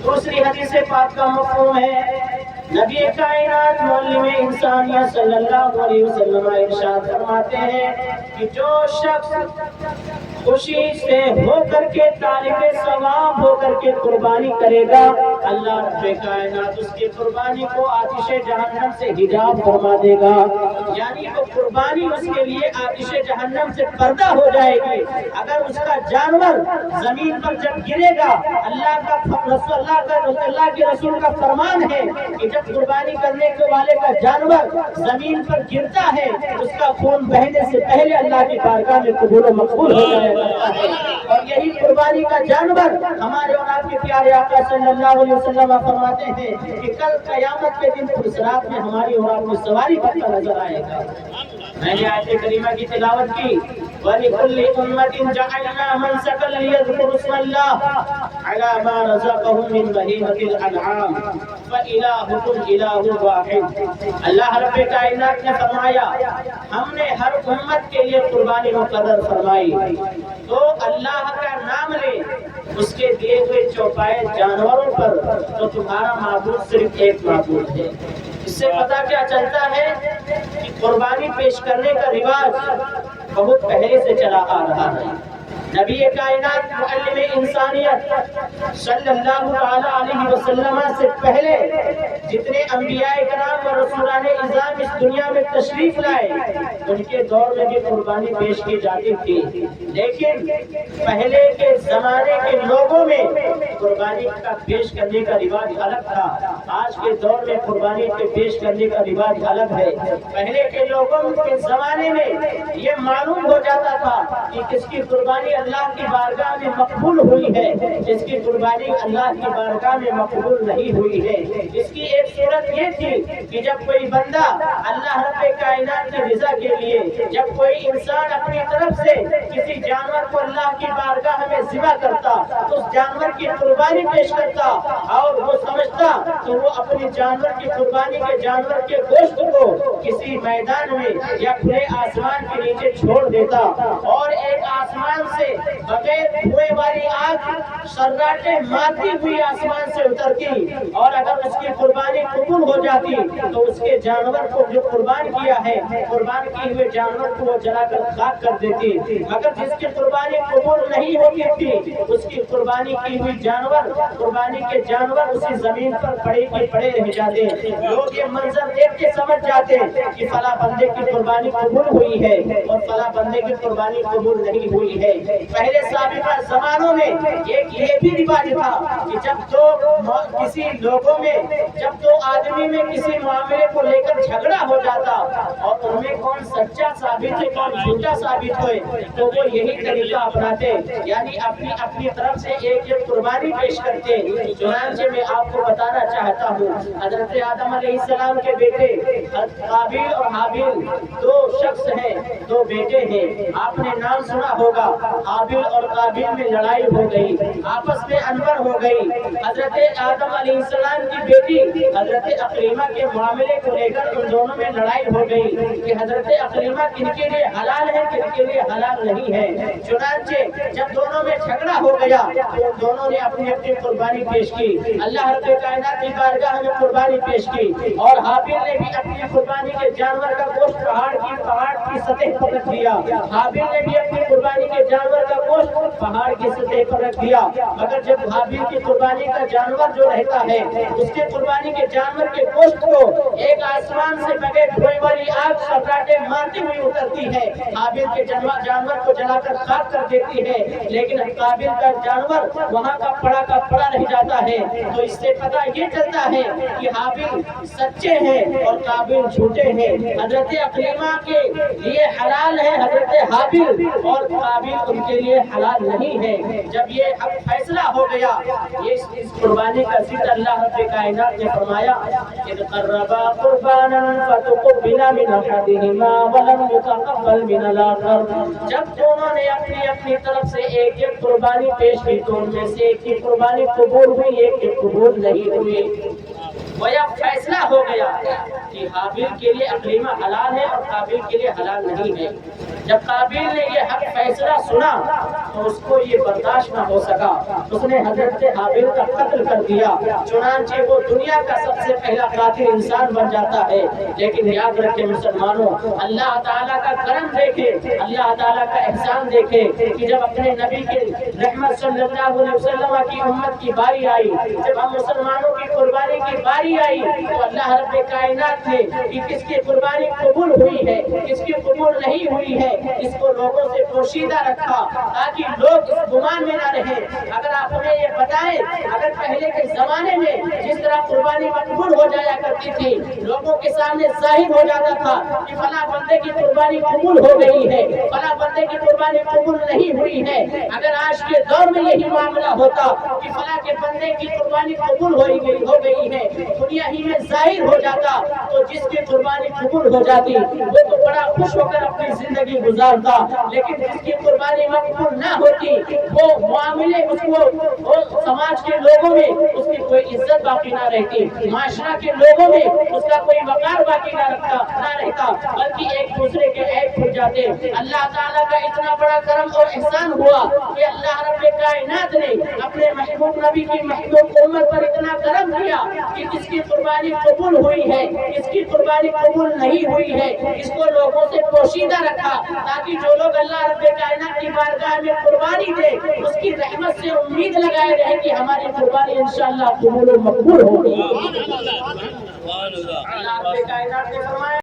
دوسری حدیث پاک کا مفہوم ہے، نبی کائنات معلم انسانیت صلی اللہ علیہ وسلم ارشاد فرماتے ہیں کہ جو شخص خوشی سے ہو کر کے طالب ثواب ہو کر کے قربانی کرے گا، اللہ رب کائنات اس کی قربانی کو آتش جہنم سے حجاب فرما دے گا، یعنی وہ قربانی اس کے لیے آتش جہنم سے پردہ ہو جائے گی۔ اگر اس کا جانور زمین پر جب گرے گا، اللہ کے رسول کا فرمان ہے کہ جب قربانی کرنے کے والے کا جانور زمین پر گرتا ہے، اس کا خون بہنے سے پہلے اللہ کی بارگاہ میں قبول و مقبول ہو جایا کرتا ہے۔ اور یہی قربانی کا جانور ہمارے اور آپ کے پیارے آقا صلی اللہ علیہ وسلم فرماتے ہیں کہ کل قیامت کے دن پرسرات میں ہماری اور آپ کی سواری کرتا نظر آئے گا۔ میں نے آیت کریمہ کی تلاوت کی، وَلِكُلِّ أُمَّةٍ جَعَلْنَا مَنسَكًا لِيَذْكُرُوا اسْمَ اللَّهِ عَلَى مَا رَزَقَهُم مِّن بَهِيمَةِ الْأَنْعَامِ فَإِلَٰهُكُمْ إِلَٰهٌ وَاحِدٌ۔ اللہ رب کائنات نے فرمایا ہم نے ہر امت کے لیے قربانی مقرر فرمائی، تو اللہ کا نام لے اس کے دیے ہوئے چوپائے جانوروں پر، تو تمہارا معبود صرف ایک معبود ہے۔ اس سے پتہ کیا چلتا ہے کہ قربانی پیش کرنے کا رواج بہت پہلے سے چلا آ رہا ہے۔ نبی کائنات معلم انسانیت صلی اللہ علیہ وسلم سے پہلے جتنے انبیاء کرام اور رسولان اعظام اس دنیا میں تشریف لائے، ان کے دور میں بھی قربانی پیش کی جاتی تھی، لیکن پہلے کے زمانے کے لوگوں میں قربانی کا پیش کرنے کا رواج الگ تھا، آج کے دور میں قربانی کے پیش کرنے کا رواج الگ ہے۔ پہلے کے لوگوں کے زمانے میں یہ معلوم ہو جاتا تھا کہ کس کی قربانی اللہ کی بارگاہ میں مقبول ہوئی ہے، جس کی قربانی اللہ کی بارگاہ میں مقبول نہیں ہوئی ہے۔ اس کی ایک صورت یہ تھی کہ جب کوئی بندہ اللہ رب کائنات کی رضا کے لیے، جب کوئی انسان اپنی طرف سے کسی جانور کو اللہ کی بارگاہ میں ذبح کرتا، تو اس جانور کی قربانی پیش کرتا، اور وہ سمجھتا تو وہ اپنی جانور کی قربانی کے جانور کے گوشت کو کسی میدان میں یا کھلے آسمان کے نیچے چھوڑ دیتا، اور ایک آسمان سے بغیر دھوئے والی آگ شراٹے مارتی ہوئی آسمان سے اترتی، اور اگر اس کی قربانی قبول ہو جاتی تو اس کے جانور کو جو قربان کیا ہے، قربان کیے ہوئے جانور کو وہ جلا کر خاک کر دیتی۔ مگر جس کی قربانی قبول نہیں ہوتی تھی، اس کی قربانی کی ہوئی جانور، قربانی کے جانور اسی زمین پر پڑے کے پڑے رہ جاتے۔ لوگ یہ منظر دیکھ کے سمجھ جاتے کہ فلاں بندے کی قربانی قبول ہوئی ہے اور فلاں بندے کی قربانی قبول نہیں ہوئی ہے۔ پہلے سابقہ زمانوں میں یہ بھی رواج تھا کہ جب کسی لوگوں میں، جب دو آدمی میں کسی معاملے کو لے کر جھگڑا ہو جاتا اور ان میں کون سچا ثابت ہے کون جھوٹا ثابت ہوئے، تو وہ یہی طریقہ اپناتے، یعنی اپنی طرف سے ایک قربانی پیش کرتے۔ چنانچہ میں آپ کو بتانا چاہتا ہوں، حضرت آدم علیہ السلام کے بیٹے قابیل اور حابیل دو شخص ہیں، دو بیٹے ہیں۔ آپ نے نام سنا ہوگا، حابیل اور قابیل میں لڑائی ہو گئی، آپس میں انبر ہو گئی۔ حضرت آدم علیہ السلام کی بیٹی حضرت اقلیمہ کے معاملے کو لے کر ان دونوں میں لڑائی ہو گئی کہ حضرت اقلیمہ کن کے لیے حلال ہے، کن کے لیے حلال نہیں ہے۔ چنانچہ جب دونوں میں جھگڑا ہو گیا تو دونوں نے اپنی اپنی قربانی پیش کی، اللہ رب کائنات کی بارگاہ میں قربانی پیش کی، اور حابیل نے بھی اپنی قربانی کے جانور کا گوشت پہاڑ کی سطح پر رکھ دیا، حابیل نے بھی اپنی قربانی کے جانور کا گوشت پہاڑ کی سطح پر رکھ دیا۔ مگر جب حابیل کی قربانی کا جانور جو رہتا ہے، اس کے قربانی کے جانور کے گوشت کو ایک آسمان سے بغیر دھوئے والی آگ شراٹے مارتی ہوئی اترتی ہے، حابیل کے جانور کو جلا کر خاک کر دیتی ہے، لیکن قابیل کا جانور وہاں کا پڑا رہ جاتا ہے۔ تو اس سے پتہ یہ چلتا ہے کہ حابیل سچے ہیں اور قابیل جھوٹے ہیں، حضرت اقلیمہ کے لیے حلال ہے حضرت حابیل، اور قابیل ان کے لیے حلال نہیں ہے۔ جب یہ فیصلہ ہو گیا، اس قربانی کا ذکر اللہ رب کائنات نے فرمایا، اذ قربا قربانا فتقبل من احدهما ولم يتقبل من الاخر۔ جب دونوں نے اپنی طرف سے ایک قربانی پیش کی تو ان میں سے ایک کی قربانی قبول ہوئی، ایک کی قبول نہیں ہوئی۔ گویا فیصلہ ہو گیا کہ حابیل کے لیے اقلیمہ حلال ہے اور قابیل کے لیے حلال نہیں ہے۔ جب قابیل نے یہ حق فیصلہ سنا تو اس کو یہ برداشت نہ ہو سکا، اس نے حضرت حابیل کا قتل کر دیا، چنانچہ وہ دنیا کا سب سے پہلا قاتل انسان بن جاتا ہے۔ لیکن یاد رکھیں مسلمانوں، اللہ تعالیٰ کا کرم دیکھے، اللہ تعالیٰ کا احسان دیکھے کہ جب اپنے نبی کے رحمت صلی اللہ علیہ وسلم کی امت کی باری آئی، جب ہم مسلمانوں کی قربانی کی باری آئی، تو اللہ رب کائنات نے کہ کس کی قربانی قبول ہوئی ہے، کس کی قبول نہیں ہوئی ہے، اس کو لوگوں سے پوشیدہ رکھا تاکہ لوگ اس گمان میں نہ رہیں۔ اگر آپ ہمیں یہ بتائیں، اگر پہلے کے زمانے میں جس طرح قربانی مقبول ہو جایا کرتی تھی، لوگوں کے سامنے ظاہر ہو جاتا تھا کہ فلاں بندے کی قربانی قبول ہو گئی ہے، فلاں بندے کی قربانی قبول نہیں ہوئی ہے، اگر آج کے دور میں یہی معاملہ ہوتا کہ فلاں کے بندے کی قربانی قبول ہو گئی ہے، دنیا ہی میں ظاہر ہو جاتا، تو جس کی قربانی قبول ہو جاتی وہ تو بڑا خوش ہو کر اپنی زندگی گزارتا، لیکن جس کی قربانی مقبول نہ ہوتی وہ معاملے اس کو سماج کے لوگوں میں اس کی کوئی عزت باقی نہ رہتی، معاشرہ کے لوگوں میں اس کا کوئی وقار باقی نہ رہتا، بلکہ ایک دوسرے کے عیب کھل جاتے۔ اللہ تعالیٰ کا اتنا بڑا کرم اور احسان ہوا کہ اللہ رب کائنات نے اپنے محبوب نبی کی محبوب امت پر اتنا کرم کیا کہ کس کی قربانی قبول ہوئی ہے، کس کی قربانی قبول نہیں ہوئی ہے، اس کو لوگوں سے پوشیدہ رکھا تاکہ جو لوگ اللہ رب کائنات کی بارگاہ میں قربانی دے اس کی رحمت سے امید لگائے رہے کہ ہماری قربانی انشاءاللہ قبول و مقبول ہوگی۔ اللہ رب کائنات نے فرمایا